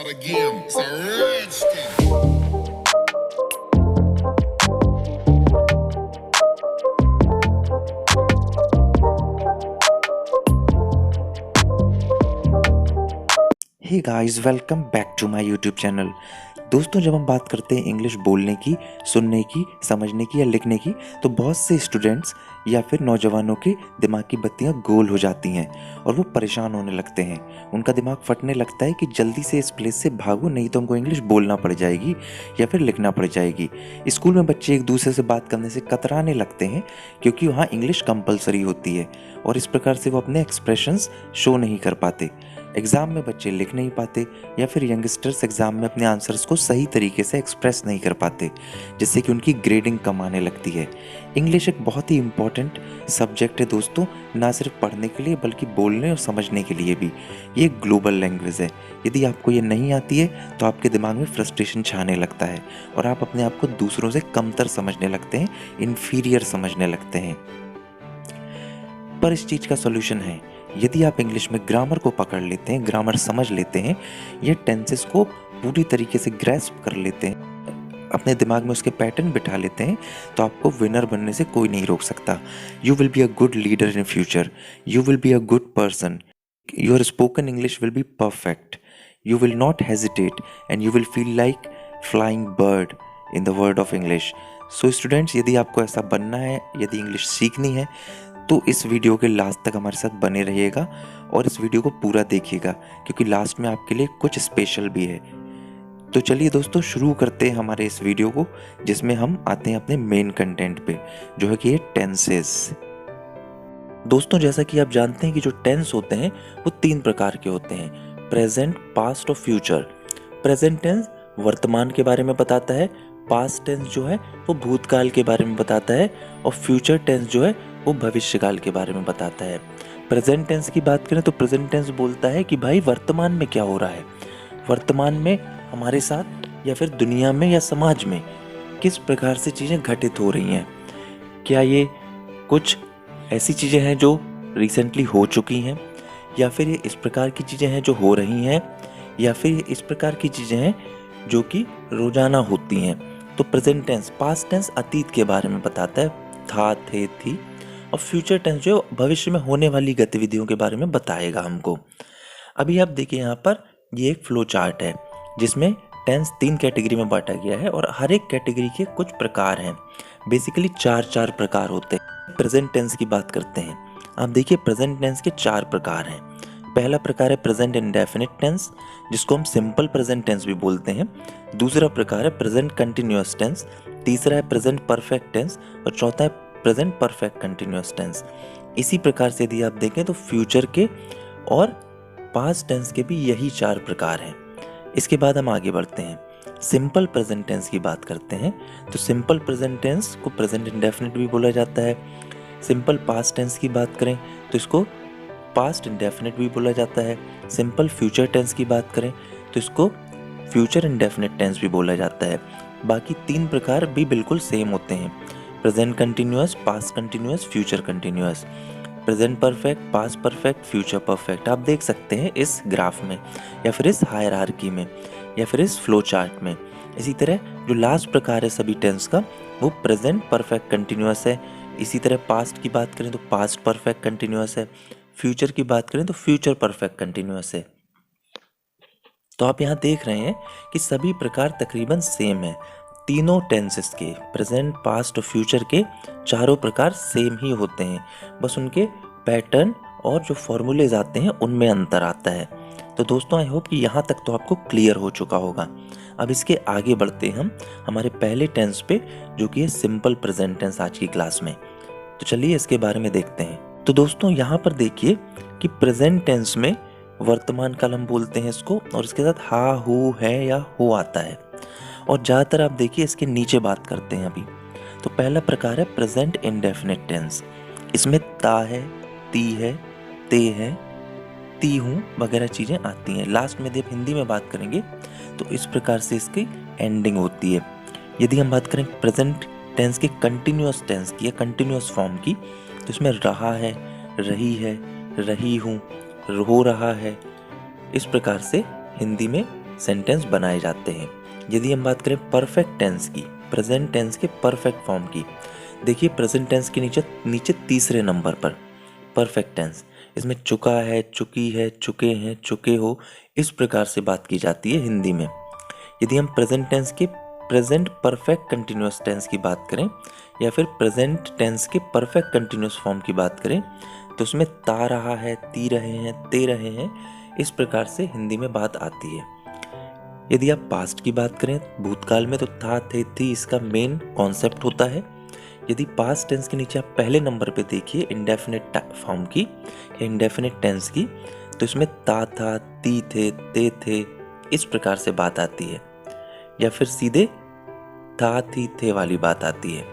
start again. It's a rich thing. Hey guys, welcome back to my YouTube channel. दोस्तों, जब हम बात करते हैं इंग्लिश बोलने की, सुनने की, समझने की या लिखने की, तो बहुत से स्टूडेंट्स या फिर नौजवानों के दिमाग की बत्तियां गोल हो जाती हैं और वो परेशान होने लगते हैं। उनका दिमाग फटने लगता है कि जल्दी से इस प्लेस से भागो, नहीं तो हमको इंग्लिश बोलना पड़ जाएगी या फिर लिखना पड़ जाएगी। स्कूल में बच्चे एक दूसरे से बात करने से कतराने लगते हैं क्योंकि वहाँ इंग्लिश कंपलसरी होती है और इस प्रकार से वो अपने एक्सप्रेशंस शो नहीं कर पाते। एग्ज़ाम में बच्चे लिख नहीं पाते या फिर यंगस्टर्स एग्ज़ाम में अपने आंसर्स को सही तरीके से एक्सप्रेस नहीं कर पाते, जिससे कि उनकी ग्रेडिंग कम आने लगती है। इंग्लिश एक बहुत ही इम्पॉर्टेंट सब्जेक्ट है दोस्तों, ना सिर्फ पढ़ने के लिए बल्कि बोलने और समझने के लिए भी। ये एक ग्लोबल लैंग्वेज है। यदि आपको ये नहीं आती है तो आपके दिमाग में फ्रस्ट्रेशन छाने लगता है और आप अपने आप को दूसरों से कमतर समझने लगते हैं, इन्फीरियर समझने लगते हैं। पर इस चीज़ का सॉल्यूशन है। यदि आप इंग्लिश में ग्रामर को पकड़ लेते हैं, ग्रामर समझ लेते हैं, या टेंसेस को पूरी तरीके से ग्रैस्प कर लेते हैं, अपने दिमाग में उसके पैटर्न बिठा लेते हैं, तो आपको विनर बनने से कोई नहीं रोक सकता। You will be a good leader in future, you will be a good person, your spoken English will be perfect, you will not hesitate and you will feel like flying bird in the world of English. So students, यदि आपको ऐसा बनना है, यदि English सीखनी है, तो इस वीडियो के लास्ट तक हमारे साथ बने रहिएगा और इस वीडियो को पूरा देखिएगा, क्योंकि लास्ट में आपके लिए कुछ स्पेशल भी है। तो चलिए दोस्तों, शुरू करते हैं हमारे इस वीडियो को, जिसमें हम आते हैं अपने मेन कंटेंट पे, जो है कि ये टेंसेस। दोस्तों, जैसा कि आप जानते हैं कि जो टेंस होते हैं वो 3 प्रकार के होते हैं: प्रेजेंट, पास्ट और फ्यूचर। प्रेजेंट टेंस वर्तमान के बारे में बताता है, पास्ट टेंस जो है वो भूतकाल के बारे में बताता है और फ्यूचर टेंस जो है वो भविष्यकाल के बारे में बताता है। प्रेजेंट टेंस की बात करें तो प्रेजेंट टेंस बोलता है कि भाई वर्तमान में क्या हो रहा है, वर्तमान में हमारे साथ या फिर दुनिया में या समाज में किस प्रकार से चीज़ें घटित हो रही हैं। क्या ये कुछ ऐसी चीज़ें हैं जो रिसेंटली हो चुकी हैं, या फिर ये इस प्रकार की चीज़ें हैं जो हो रही हैं, या फिर ये इस प्रकार की चीज़ें हैं जो कि रोजाना होती हैं। तो प्रेजेंट टेंस, पास्ट टेंस अतीत के बारे में बताता है, था, थे, थी, और फ्यूचर टेंस जो भविष्य में होने वाली गतिविधियों के बारे में बताएगा हमको। अभी आप देखिए, यहाँ पर ये एक फ्लो चार्ट है जिसमें टेंस 3 कैटेगरी में बांटा गया है और हर एक कैटेगरी के कुछ प्रकार हैं। बेसिकली 4 प्रकार होते हैं। प्रेजेंट टेंस की बात करते हैं। आप देखिए, प्रेजेंट टेंस के 4 प्रकार हैं। पहला प्रकार है प्रेजेंट इंडेफिनिट टेंस, जिसको हम सिंपल प्रेजेंट टेंस भी बोलते हैं। दूसरा प्रकार है प्रेजेंट कंटिन्यूअस टेंस। तीसरा है प्रेजेंट परफेक्ट टेंस और चौथा है प्रेजेंट परफेक्ट कंटिन्यूअस टेंस। इसी प्रकार से यदि आप देखें तो फ्यूचर के और पास्ट टेंस के भी यही 4 प्रकार हैं। इसके बाद हम आगे बढ़ते हैं, सिंपल प्रेजेंट टेंस की बात करते हैं। तो सिंपल प्रेजेंट टेंस को प्रेजेंट इंडेफिनिट भी बोला जाता है। सिंपल पास्ट टेंस की बात करें तो इसको पास्ट इंडेफिनिट भी बोला जाता है। सिंपल फ्यूचर टेंस की बात करें तो इसको फ्यूचर इंडेफिनिट टेंस भी बोला जाता है। बाकी 3 प्रकार भी बिल्कुल सेम होते हैं: present continuous, past continuous, future continuous. Present perfect, past perfect, future perfect आप देख सकते हैं इस ग्राफ में, या फिर इस हायरार्की में, या फिर इस फ्लो चार्ट में। इसी तरह जो लास्ट प्रकार है सभी टेंस का, वो प्रेजेंट परफेक्ट कंटिन्यूअस है। इसी तरह पास्ट की बात करें तो पास्ट परफेक्ट कंटिन्यूअस है, फ्यूचर की बात करें तो फ्यूचर परफेक्ट कंटिन्यूअस है। तो आप यहाँ देख रहे हैं कि सभी प्रकार तकरीबन सेम है। तीनों टेंसेस के, प्रेजेंट, पास्ट और फ्यूचर के, चारों प्रकार सेम ही होते हैं, बस उनके पैटर्न और जो फॉर्मूलेज आते हैं उनमें अंतर आता है। तो दोस्तों, आई होप कि यहाँ तक तो आपको क्लियर हो चुका होगा। अब इसके आगे बढ़ते हम हमारे पहले टेंस पे, जो कि है सिंपल प्रेजेंट टेंस आज की क्लास में। तो चलिए इसके बारे में देखते हैं। तो दोस्तों, यहाँ पर देखिए कि प्रेजेंट टेंस में वर्तमान काल हम बोलते हैं इसको, और इसके साथ हा, हु, है या हो आता है। और ज़्यादातर आप देखिए इसके नीचे बात करते हैं अभी। तो पहला प्रकार है प्रेजेंट इंडेफिनिट टेंस। इसमें ता है, ती है, ते है, ती हूँ वगैरह चीज़ें आती हैं। लास्ट में जब हिंदी में बात करेंगे तो इस प्रकार से इसकी एंडिंग होती है। यदि हम बात करें प्रेजेंट टेंस के कंटिन्यूअस टेंस की या कंटिन्यूअस फॉर्म की, तो इसमें रहा है, रही है, रही हूँ, हो रहा है, इस प्रकार से हिंदी में सेंटेंस बनाए जाते हैं। यदि हम बात करें परफेक्ट टेंस की, प्रेजेंट टेंस के परफेक्ट फॉर्म की, देखिए प्रेजेंट टेंस के नीचे तीसरे नंबर पर परफेक्ट टेंस, इसमें चुका है, चुकी है, चुके हैं, चुके हो, इस प्रकार से बात की जाती है हिंदी में। यदि हम प्रेजेंट टेंस के प्रेजेंट परफेक्ट कंटिन्यूअस टेंस की बात करें या फिर प्रेजेंट टेंस के परफेक्ट कंटिन्यूअस फॉर्म की बात करें तो उसमें ता रहा है, ती रहे हैं, ते रहे हैं, इस प्रकार से हिंदी में बात आती है। यदि आप पास्ट की बात करें भूतकाल में तो था, थे, थी इसका मेन कॉन्सेप्ट होता है। यदि पास्ट टेंस के नीचे आप पहले नंबर पे देखिए इंडेफिनिट फॉर्म की या इंडेफिनिट टेंस की, तो इसमें ता था, ती थे, ते थे, इस प्रकार से बात आती है, या फिर सीधे था, थी, थे वाली बात आती है।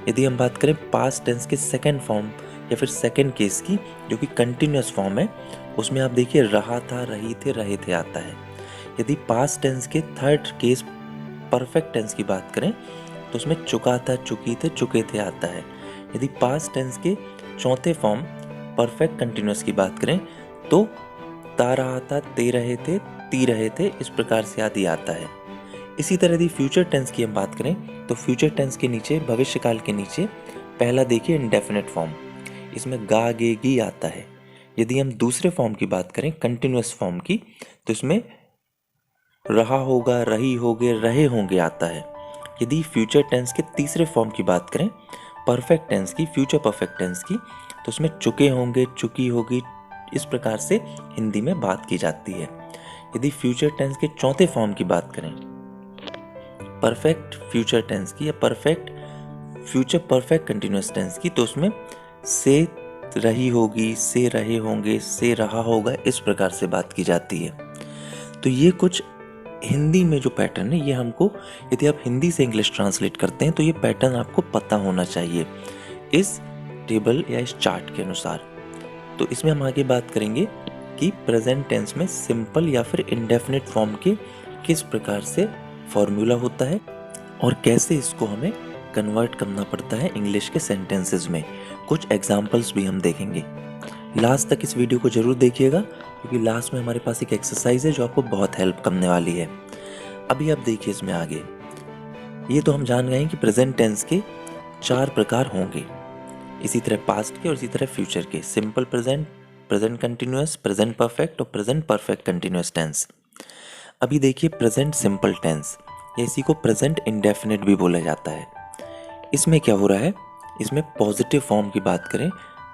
यदि हम बात करें पास्ट टेंस के सेकेंड फॉर्म या फिर सेकेंड केस की, जो कि कंटिन्यूअस फॉर्म है, उसमें आप देखिए रहा था, रही थे, रहे थे आता है। यदि पास्ट टेंस के थर्ड केस परफेक्ट टेंस की बात करें तो उसमें चुका था, चुकी थे, चुके थे आता है। यदि पास्ट टेंस के चौथे फॉर्म परफेक्ट कंटिन्यूअस की बात करें तो ता रहा था, ते रहे थे, ती रहे थे, इस प्रकार से आदि आता है। इसी तरह यदि फ्यूचर टेंस की हम बात करें तो फ्यूचर टेंस के नीचे, भविष्यकाल के नीचे पहला देखिए इंडेफिनिट फॉर्म, इसमें गा, गे, गी आता है। यदि हम दूसरे फॉर्म की बात करें कंटिन्यूअस फॉर्म की तो इसमें रहा होगा, रही होगे, रहे होंगे आता है। यदि फ्यूचर टेंस के तीसरे फॉर्म की बात करें परफेक्ट टेंस की, फ्यूचर परफेक्ट टेंस की, तो उसमें चुके होंगे, चुकी होगी, इस प्रकार से हिंदी में बात की जाती है। यदि फ्यूचर टेंस के चौथे फॉर्म की बात करें परफेक्ट फ्यूचर टेंस की या perfect future perfect continuous tense की, तो उसमें से रही होगी, से रहे होंगे, से रहा होगा, इस प्रकार से बात की जाती है। तो ये कुछ हिंदी में जो पैटर्न है, ये हमको यदि आप हिंदी से इंग्लिश ट्रांसलेट करते हैं तो ये पैटर्न आपको पता होना चाहिए इस टेबल या इस चार्ट के अनुसार। तो इसमें हम आगे बात करेंगे कि प्रेजेंट टेंस में सिंपल या फिर इंडेफिनिट फॉर्म के किस प्रकार से फॉर्मूला होता है और कैसे इसको हमें कन्वर्ट करना पड़ता है इंग्लिश के सेंटेंसेस में। कुछ एग्जाम्पल्स भी हम देखेंगे। लास्ट तक इस वीडियो को जरूर देखिएगा क्योंकि लास्ट में हमारे पास एक एक्सरसाइज है जो आपको बहुत हेल्प करने वाली है। अभी आप देखिए इसमें आगे, ये तो हम जान गए हैं कि प्रेजेंट टेंस के 4 प्रकार होंगे, इसी तरह पास्ट के और इसी तरह फ्यूचर के, simple present, present continuous, present perfect और प्रेजेंट परफेक्ट कंटिन्यूअस टेंस। अभी देखिए प्रेजेंट सिंपल टेंस या इसी को प्रेजेंट इंडेफिनिट भी बोला जाता है। इसमें क्या हो रहा है, इसमें पॉजिटिव फॉर्म की बात करें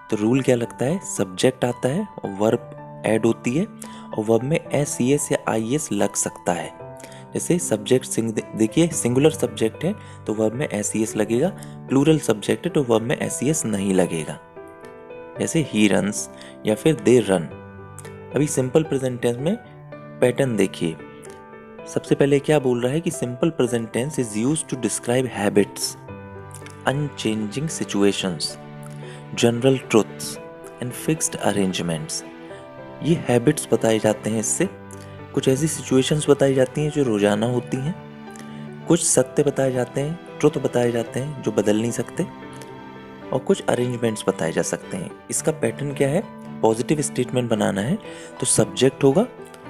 तो रूल क्या लगता है, सब्जेक्ट आता है और वर्ब ऐड होती है और वर्ब में एस ई एस या आई एस लग सकता है। जैसे सब्जेक्ट देखिए सिंगुलर सब्जेक्ट है तो वर्ब में एस ई एस लगेगा, प्लूरल सब्जेक्ट है तो वर्ब में एस ई एस नहीं लगेगा, जैसे ही रन्स या फिर दे रन। अभी सिंपल प्रेजेंट टेंस में पैटर्न देखिए, सबसे पहले क्या बोल रहा है कि simple present tense is used to describe habits, unchanging situations, general truths and fixed arrangements. ये हैबिट्स बताए जाते हैं, इससे कुछ ऐसी सिचुएशंस बताई जाती हैं जो रोजाना होती हैं, कुछ सत्य बताए जाते हैं, ट्रुथ बताए जाते हैं जो बदल नहीं सकते, और कुछ अरेंजमेंट्स बताए जा सकते हैं। इसका पैटर्न क्या है, पॉजिटिव स्टेटमेंट बनाना है तो सब्जेक्ट होगा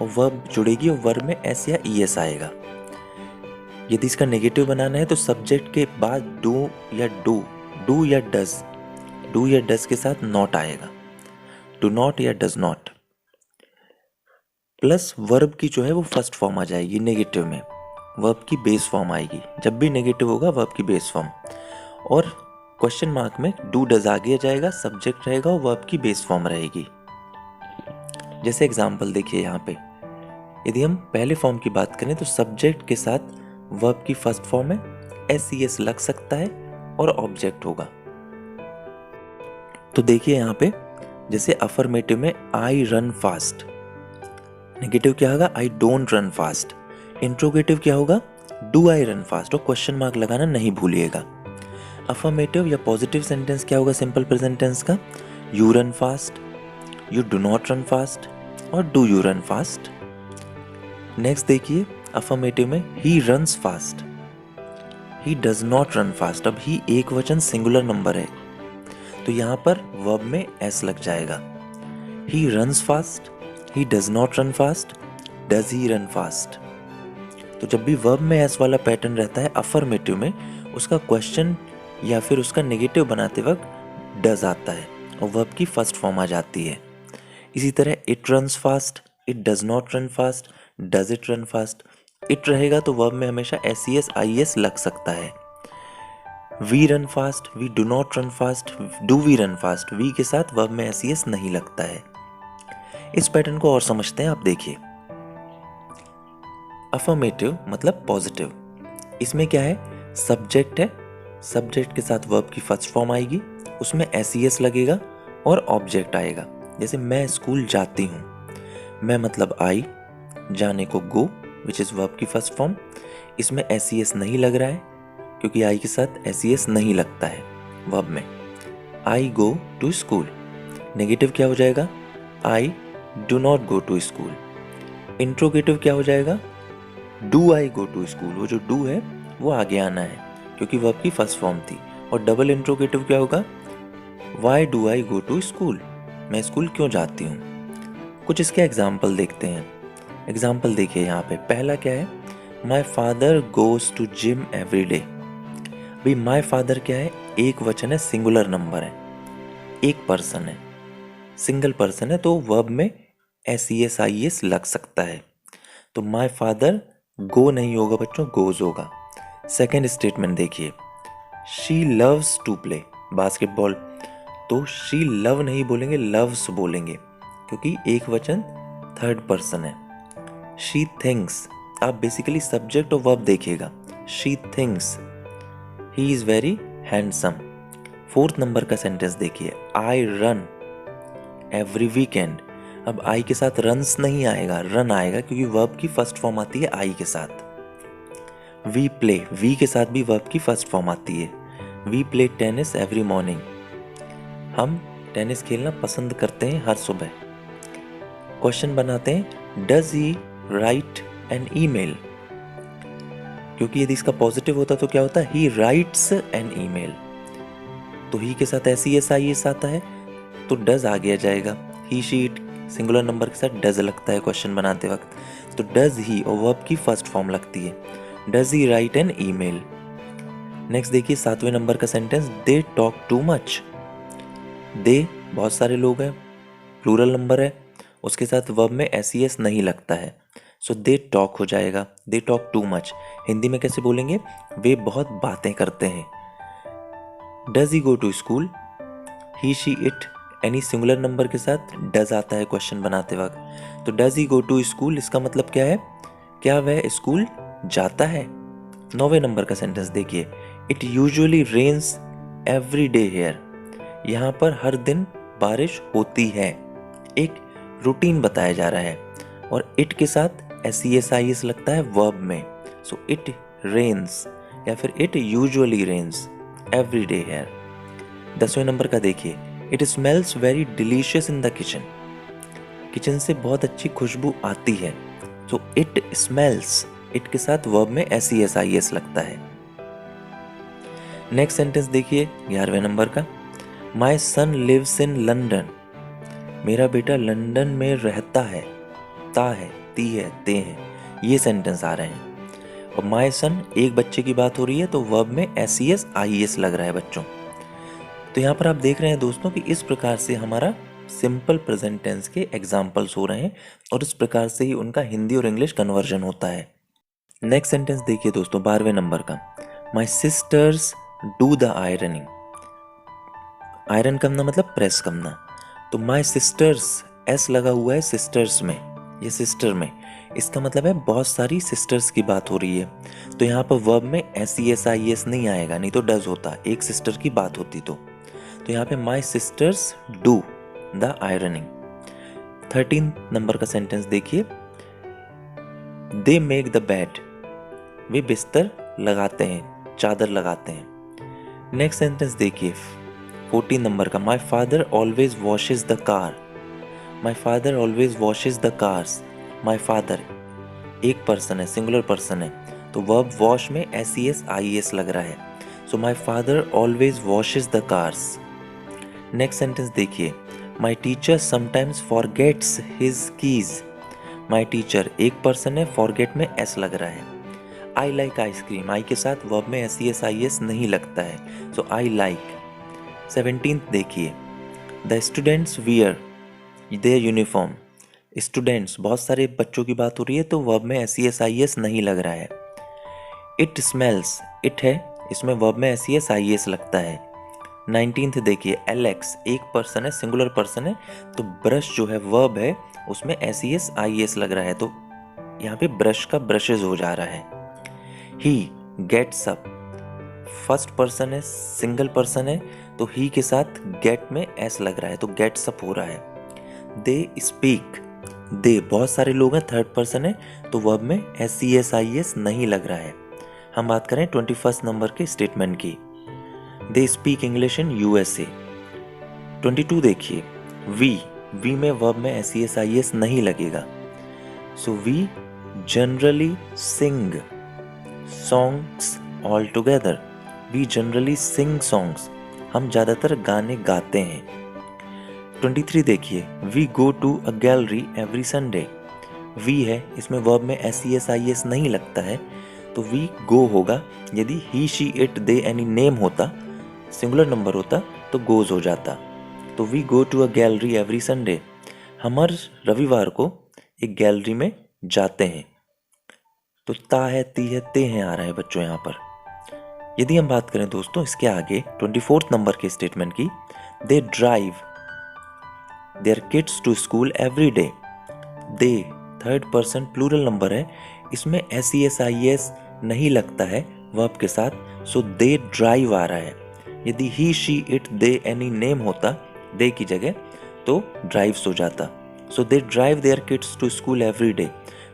और वर्ब जुड़ेगी और वर्ब में एस या ई एस आएगा। यदि इसका नेगेटिव बनाना है तो सब्जेक्ट के बाद डू या डज के साथ नॉट आएगा, डू नॉट या डज नॉट, प्लस वर्ब की जो है वो फर्स्ट फॉर्म आ जाएगी नेगेटिव में, वर्ब की बेस फॉर्म आएगी। जब भी नेगेटिव होगा वर्ब की बेस फॉर्म, और क्वेश्चन मार्क में डू डज आगे जाएगा, सब्जेक्ट रहेगा और वर्ब की बेस फॉर्म रहेगी। जैसे एग्जांपल देखिए यहाँ पे, यदि हम पहले फॉर्म की बात करें तो सब्जेक्ट के साथ वर्ब की फर्स्ट फॉर्म है, एस ई एस लग सकता है और ऑब्जेक्ट होगा। तो देखिए यहाँ पे जैसे अफर्मेटिव में आई रन फास्ट, नेगेटिव क्या होगा, I don't run fast, interrogative क्या होगा, डू आई रन फास्ट, और क्वेश्चन मार्क लगाना नहीं भूलिएगा। अफर्मेटिव या पॉजिटिव सेंटेंस क्या होगा सिंपल प्रेजेंट टेंस का, you run fast, you do not run fast और do you run fast. Next देखिए अफर्मेटिव में he runs fast, he does not run fast. अब ही एक वचन सिंगुलर नंबर है तो यहां पर वर्ब में एस लग जाएगा, ही runs fast, he does not run fast, does he run fast. तो जब भी वर्ब में एस वाला पैटर्न रहता है अफर्मेटिव में, उसका क्वेश्चन या फिर उसका नेगेटिव बनाते वक्त डज आता है और वर्ब की फर्स्ट फॉर्म आ जाती है। इसी तरह it runs fast, it does not run fast, does it run fast. It रहेगा तो वर्ब में हमेशा एस आई एस लग सकता है। We run fast, we do not run fast, do we run fast, we के साथ वर्ब में एस नहीं लगता है। इस पैटर्न को और समझते हैं, आप देखिए। अफर्मेटिव मतलब पॉजिटिव, इसमें क्या है, सब्जेक्ट है, सब्जेक्ट के साथ वर्ब की फर्स्ट फॉर्म आएगी, उसमें एस लगेगा और ऑब्जेक्ट आएगा। जैसे मैं स्कूल जाती हूँ, मैं मतलब आई, जाने को गो विच इज़ वर्ब की फर्स्ट फॉर्म, इसमें एस नहीं लग रहा है क्योंकि आई के साथ एस नहीं लगता है वर्ब में। I go to school, negative क्या हो जाएगा, I do not go to school. Interrogative क्या हो जाएगा, do I go to school, वो जो डू है वो आगे आना है क्योंकि वर्ब की फर्स्ट फॉर्म थी। और डबल इंट्रोगेटिव क्या होगा, why do I go to school, मैं स्कूल क्यों जाती हूँ। कुछ इसके एग्जाम्पल देखते हैं। एग्जाम्पल देखिए यहाँ पे, पहला क्या है, my father goes to gym every day. भाई माई फादर क्या है, एक वचन है, सिंगुलर नंबर है, एक पर्सन है, सिंगल पर्सन है, तो वर्ब में एस आई एस लग सकता है। तो माई फादर गो नहीं होगा बच्चों, गोज होगा। सेकेंड स्टेटमेंट देखिए, she loves to play basketball, तो शी लव नहीं बोलेंगे, लव्स बोलेंगे क्योंकि एक वचन थर्ड पर्सन है। शी थिंक्स, आप बेसिकली सब्जेक्ट और वर्ब देखिएगा, she thinks he is very handsome. Fourth number का सेंटेंस देखिए, आई रन एवरी वीकेंड। अब आई के साथ रन्स नहीं आएगा, रन आएगा क्योंकि वर्ब की फर्स्ट फॉर्म आती है आई के साथ। वी प्ले, वी के साथ भी वर्ब की फर्स्ट फॉर्म आती है। We play tennis every morning, हम टेनिस खेलना पसंद करते हैं हर सुबह। क्वेश्चन बनाते हैं, does he write an email, क्योंकि यदि इसका पॉजिटिव होता तो क्या होता, ही राइट्स एन ईमेल, तो ही के साथ एस आई एस आता है तो डज आ गया जाएगा। ही शी इट सिंगुलर नंबर के साथ डज लगता है क्वेश्चन बनाते वक्त, तो डज ही और वर्ब की फर्स्ट फॉर्म लगती है, does he write an email. Next देखिए 7वें नंबर का sentence, they talk too much. They बहुत सारे लोग हैं, प्लूरल नंबर है, उसके साथ वर्ब में एस नहीं लगता है, सो दे टॉक हो जाएगा, they talk too much. Hindi में कैसे बोलेंगे, वे बहुत बातें करते हैं। Does he go to school, he she it, any singular number के साथ डज आता है क्वेश्चन बनाते वक्त, तो does he go to school, इसका मतलब क्या है, क्या वह स्कूल जाता है। 9वें नंबर का सेंटेंस देखिए, it usually rains every day here, यहाँ पर हर दिन बारिश होती है, एक रूटीन बताया जा रहा है, और इट के साथ एस आई एस लगता है वर्ब में, सो इट रेन्स या फिर it usually rains every day here. 10वें नंबर का देखिए, it smells very delicious in the kitchen, kitchen से बहुत अच्छी खुशबू आती है, तो इट स्मेल्स, इट के साथ वर्ब में एस आई एस लगता है। नेक्स्ट सेंटेंस देखिए 11वें नंबर का, माई सन लिव्स इन लंडन, मेरा बेटा लंदन में रहता है, ता है, ती है, ते हैं, ये सेंटेंस आ रहे हैं। और माई सन एक बच्चे की बात हो रही है तो वर्ब में एस आई एस लग रहा है बच्चों। तो यहाँ पर आप देख रहे हैं दोस्तों कि इस प्रकार से हमारा सिंपल प्रेजेंट टेंस के एग्जाम्पल्स हो रहे हैं और इस प्रकार से ही उनका हिंदी और इंग्लिश कन्वर्जन होता है। नेक्स्ट सेंटेंस देखिए दोस्तों 12वें नंबर का, my sisters do the ironing, iron करना मतलब प्रेस करना, तो माई सिस्टर्स एस लगा हुआ है सिस्टर्स में, ये सिस्टर में, इसका मतलब है बहुत सारी सिस्टर्स की बात हो रही है, तो यहाँ पर वर्ब में एस आई एस नहीं आएगा, नहीं तो डज होता, एक सिस्टर की बात होती तो यहाँ पे my sisters do the ironing. 13 number का सेंटेंस देखिए, दे मेक द बेड, वे बिस्तर लगाते हैं, चादर लगाते हैं। नेक्स्ट सेंटेंस देखिए 14 नंबर का, my father always washes the car, my father always washes the cars, my father एक पर्सन है, सिंगुलर पर्सन है, तो वर्ब वॉश में एस आई एस लग रहा है, so my father always washes the cars. Next sentence देखिए, my teacher sometimes forgets his keys, my teacher एक पर्सन है, फॉरगेट में एस लग रहा है, आई लाइक आइसक्रीम, आई के साथ वर्ब में SES नहीं लगता है, सो आई लाइक। 17th देखिए, the students wear their uniform. Students, बहुत सारे बच्चों की बात हो रही है तो वर्ब में SES नहीं लग रहा है। इट स्मेल्स, इट है, इसमें वर्ब में SES लगता है। 19th देखिए, एलेक्स, एक पर्सन है, सिंगुलर पर्सन है, तो ब्रश जो है वर्ब है उसमें SES लग रहा है, तो यहाँ पे ब्रश का ब्रशेज हो जा रहा है। He gets up, first person है, सिंगल पर्सन है, तो ही के साथ गेट में S लग रहा है, तो गेट्स अप हो रहा है। दे स्पीक, दे बहुत सारे लोग हैं, थर्ड पर्सन है, तो वर्ब में SES नहीं लग रहा है। हम बात करें 21st नंबर के स्टेटमेंट की, they speak English in USA। 22 देखिए, वी में वर्ब में SES नहीं लगेगा, so we generally sing songs all together. We generally sing songs, हम ज़्यादातर गाने गाते हैं। 23 देखिए, we go to a gallery every Sunday. We है, इसमें वर्ब में SES नहीं लगता है, तो वी गो होगा। यदि he she it they any name होता, सिंगुलर नंबर होता, तो गोज हो जाता। तो we go to a gallery every Sunday, हम हर रविवार को एक गैलरी में जाते हैं। तो ता है, ती है, ते हैं आ रहा है बच्चों यहाँ पर। यदि हम बात करें दोस्तों इसके आगे 24th नंबर के स्टेटमेंट की, they drive their kids to school every day. They third person plural number है, इसमें SES नहीं लगता है वर्ब के साथ, सो दे ड्राइव आ रहा है। यदि he she it they any name होता, दे की जगह, तो ड्राइव्स हो जाता। So they drive their kids to school every day,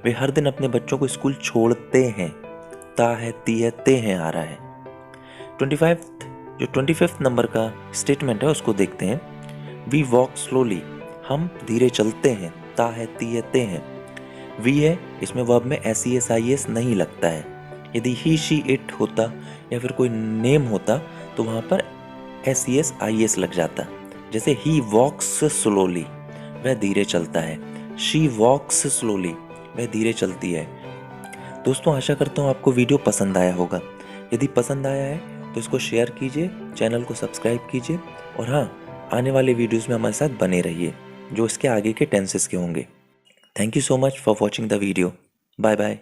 वे हर दिन अपने बच्चों को स्कूल छोड़ते हैं। ता है, ती है, ते हैं आ रहा है। 25th नंबर का स्टेटमेंट है उसको देखते हैं, वी वॉक स्लोली, हम धीरे चलते हैं। ता है, ती है, ते हैं। वी है, इसमें वर्ब में SES नहीं लगता है। यदि ही शी इट होता या फिर कोई नेम होता तो वहाँ पर SES लग जाता। जैसे ही वॉक्स स्लोली, वह धीरे चलता है। शी वॉक्स स्लोली, वह धीरे चलती है। दोस्तों आशा करता हूँ आपको वीडियो पसंद आया होगा। यदि पसंद आया है तो इसको शेयर कीजिए, चैनल को सब्सक्राइब कीजिए, और हाँ, आने वाले वीडियोस में हमारे साथ बने रहिए जो इसके आगे के टेंसेस के होंगे। Thank you so much for watching the video. Bye bye.